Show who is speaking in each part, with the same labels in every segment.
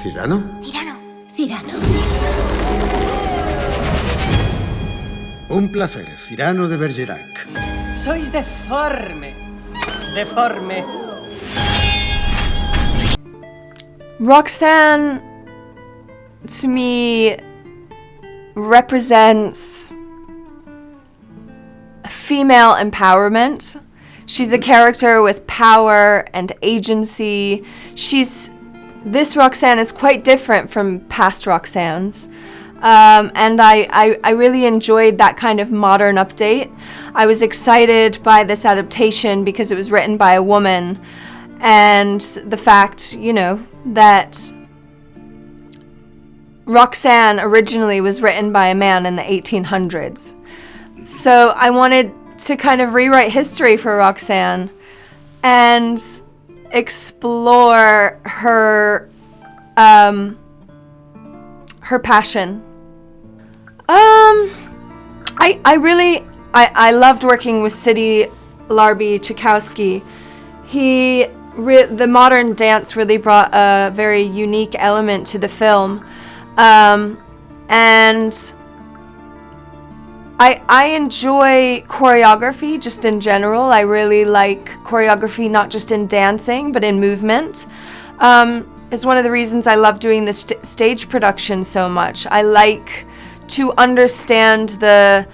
Speaker 1: ¿Cyrano?
Speaker 2: Cyrano.
Speaker 1: Un placer, Cyrano de Bergerac.
Speaker 3: Sois deforme. Deforme.
Speaker 4: Roxanne, to me, represents female empowerment. She's a character with power and agency. This Roxanne is quite different from past Roxannes. And I really enjoyed that kind of modern update. I was excited by this adaptation because it was written by a woman, and the fact, that Roxanne originally was written by a man in the 1800s. So I wanted to kind of rewrite history for Roxanne and explore her passion. I loved working with City Larby Chakowski. The modern dance really brought a very unique element to the film. And I enjoy choreography just in general. I really like choreography, not just in dancing, but in movement. It's one of the reasons I love doing this stage production so much. I like to understand the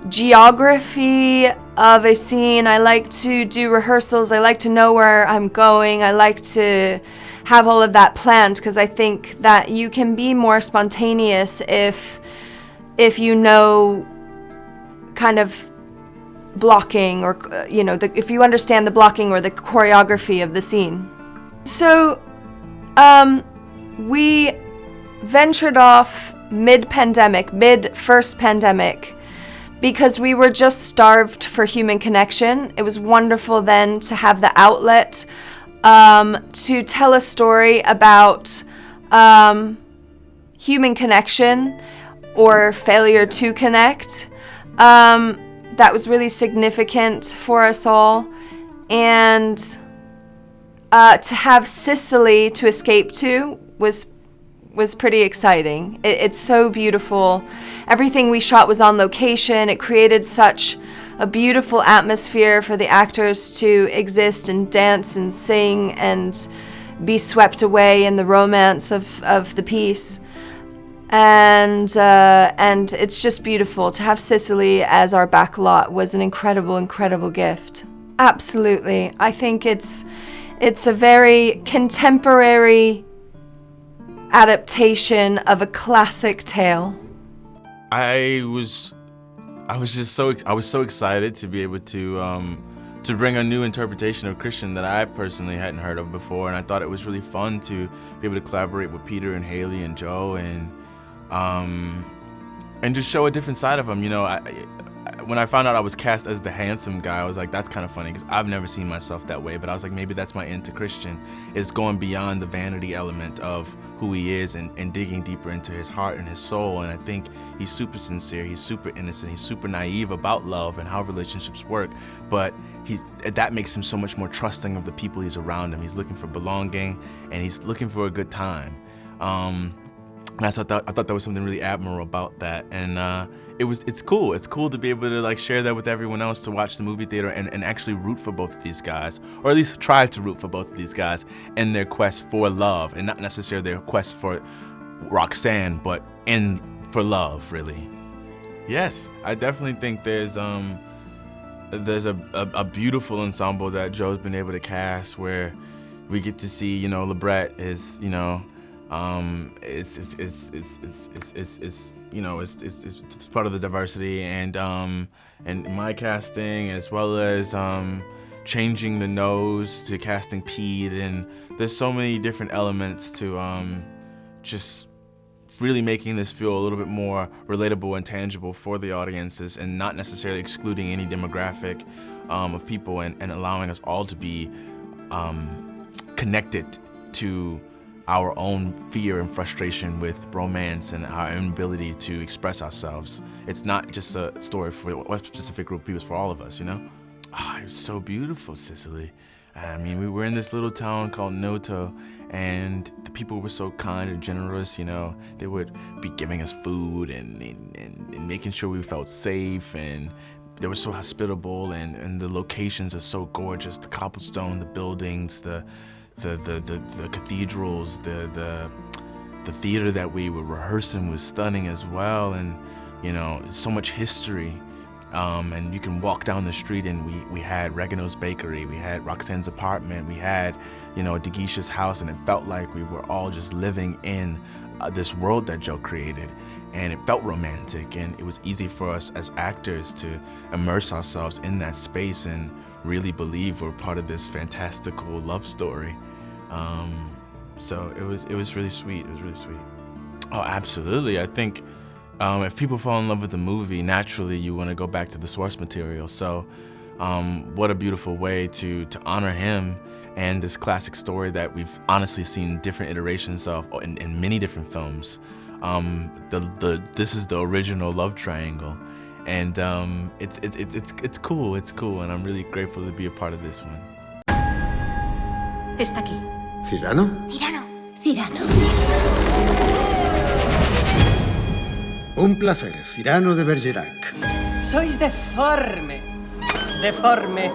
Speaker 4: geography of a scene. I like to do rehearsals. I like to know where I'm going. I like to have all of that planned because I think that you can be more spontaneous if you know kind of blocking or, if you understand the blocking or the choreography of the scene. So we ventured off mid-first pandemic, because we were just starved for human connection. It was wonderful then to have the outlet to tell a story about human connection or failure to connect. That was really significant for us all. And to have Sicily to escape to was pretty exciting. It's so beautiful. Everything we shot was on location. It created such a beautiful atmosphere for the actors to exist and dance and sing and be swept away in the romance of the piece. And it's just beautiful. To have Sicily as our backlot was an incredible, incredible gift. Absolutely. I think it's a very contemporary adaptation of a classic tale.
Speaker 5: I was so excited to be able to bring a new interpretation of Christian that I personally hadn't heard of before, and I thought it was really fun to be able to collaborate with Peter and Haley and Joe and just show a different side of him. When I found out I was cast as the handsome guy, I was like, that's kind of funny because I've never seen myself that way. But I was like, maybe that's my into Christian, is going beyond the vanity element of who he is and digging deeper into his heart and his soul. And I think he's super sincere, he's super innocent, he's super naive about love and how relationships work. But that makes him so much more trusting of the people he's around him. He's looking for belonging and he's looking for a good time. And I thought that was something really admirable about that. And it's cool. It's cool to be able to share that with everyone else, to watch the movie theater and actually root for both of these guys, or at least try to root for both of these guys in their quest for love, and not necessarily their quest for Roxanne, but for love, really. Yes, I definitely think there's a beautiful ensemble that Joe's been able to cast, where we get to see, Libret is, it's part of the diversity, and my casting, as well as changing the nose to casting Pete, and there's so many different elements to just really making this feel a little bit more relatable and tangible for the audiences, and not necessarily excluding any demographic of people, and allowing us all to be connected to our own fear and frustration with romance and our inability to express ourselves. It's not just a story for a specific group of people, it's for all of us, Oh, it was so beautiful, Sicily. I mean, we were in this little town called Noto, and the people were so kind and generous, you know. They would be giving us food and making sure we felt safe, and they were so hospitable, and the locations are so gorgeous. The cobblestone, the buildings, the cathedrals, the theater that we were rehearsing was stunning as well, and, you know, so much history. And you can walk down the street, and we had Regano's Bakery, we had Roxanne's apartment, we had, you know, Degisha's house, and it felt like we were all just living in this world that Joe created, and it felt romantic, and it was easy for us as actors to immerse ourselves in that space and really believe we're part of this fantastical love story. So it was really sweet. It was really sweet. Oh, absolutely. I think if people fall in love with the movie, naturally you want to go back to the source material. So what a beautiful way to honor him and this classic story that we've honestly seen different iterations of in many different films. This is the original love triangle, and it's cool. It's cool, and I'm really grateful to be a part of this one.
Speaker 2: Está aquí.
Speaker 1: ¿Cyrano?
Speaker 2: Cyrano.
Speaker 1: Un placer, Cyrano de Bergerac.
Speaker 3: Sois deforme. Deforme.